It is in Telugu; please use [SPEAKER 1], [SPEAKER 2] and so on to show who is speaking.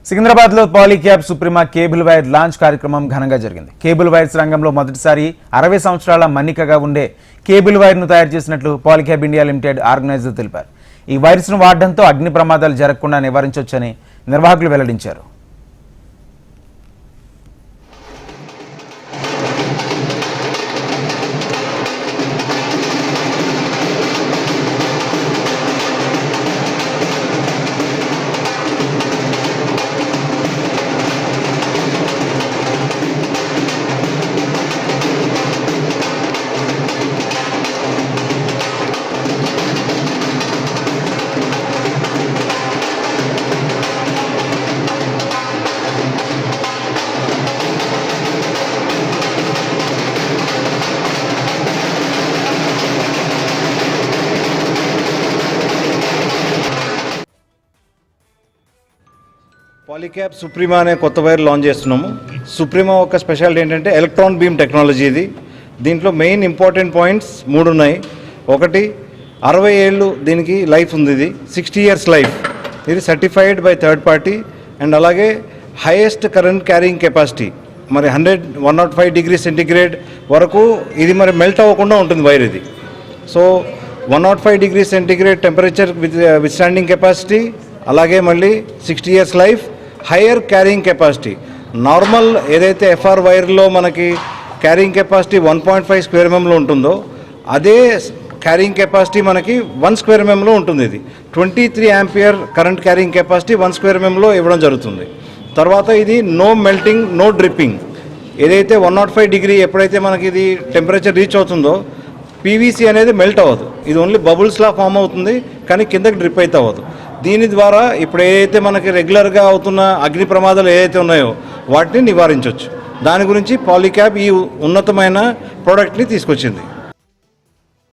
[SPEAKER 1] సికింద్రాబాద్లో పాలీక్యాబ్ సుప్రీమా కేబుల్ వైర్ లాంచ్ కార్యక్రమం ఘనంగా జరిగింది. కేబుల్ వైర్స్ రంగంలో మొదటిసారి 60 సంవత్సరాల మన్నికగా ఉండే కేబుల్ వైర్ను తయారు చేసినట్లు పాలీక్యాబ్ ఇండియా లిమిటెడ్ ఆర్గనైజర్ తెలిపారు. ఈ వైర్స్ను వాడడంతో అగ్ని ప్రమాదాలు జరగకుండా నివారించవచ్చని నిర్వాహకులు వెల్లడించారు.
[SPEAKER 2] పాలీక్యాబ్ సుప్రీమా అనే కొత్త వైర్ లాంచ్ చేస్తున్నాము. సుప్రీమా ఒక స్పెషాలిటీ ఏంటంటే ఎలక్ట్రాన్ బీమ్ టెక్నాలజీ. ఇది దీంట్లో మెయిన్ ఇంపార్టెంట్ పాయింట్స్ 3 ఉన్నాయి. ఒకటి 60 ఏళ్ళు దీనికి లైఫ్ ఉంది. ఇది 60 years లైఫ్. ఇది certified by third party. And అలాగే హైయెస్ట్ కరెంట్ క్యారింగ్ కెపాసిటీ మరి 105 degrees సెంటిగ్రేడ్ వరకు ఇది మరి మెల్ట్ అవ్వకుండా ఉంటుంది వైర్ ఇది. So 105 degrees centigrade temperature with standing capacity, అలాగే మళ్ళీ 60 years life, higher carrying capacity. Normal ఏదైతే ఎఫ్ఆర్ వైర్లో మనకి క్యారింగ్ కెపాసిటీ 1.5 square mm ఉంటుందో అదే క్యారింగ్ కెపాసిటీ మనకి 1 square mm ఉంటుంది. ఇది 23 ampere current carrying capacity 1 square mm ఇవ్వడం జరుగుతుంది. తర్వాత ఇది నో మెల్టింగ్, నో డ్రిప్పింగ్. ఏదైతే 105 degree ఎప్పుడైతే మనకి ఇది టెంపరేచర్ రీచ్ అవుతుందో పీవీసీ అనేది మెల్ట్ అవ్వదు. ఇది ఓన్లీ బబుల్స్లా ఫామ్ అవుతుంది, కానీ కిందకి డ్రిప్ అయితే అవ్వదు. దీని ద్వారా ఇప్పుడు ఏదైతే మనకి రెగ్యులర్గా అవుతున్న అగ్ని ప్రమాదాలు ఏదైతే ఉన్నాయో వాటిని నివారించవచ్చు. దాని గురించి పాలీక్యాబ్ ఈ ఉన్నతమైన ప్రోడక్ట్ని తీసుకొచ్చింది.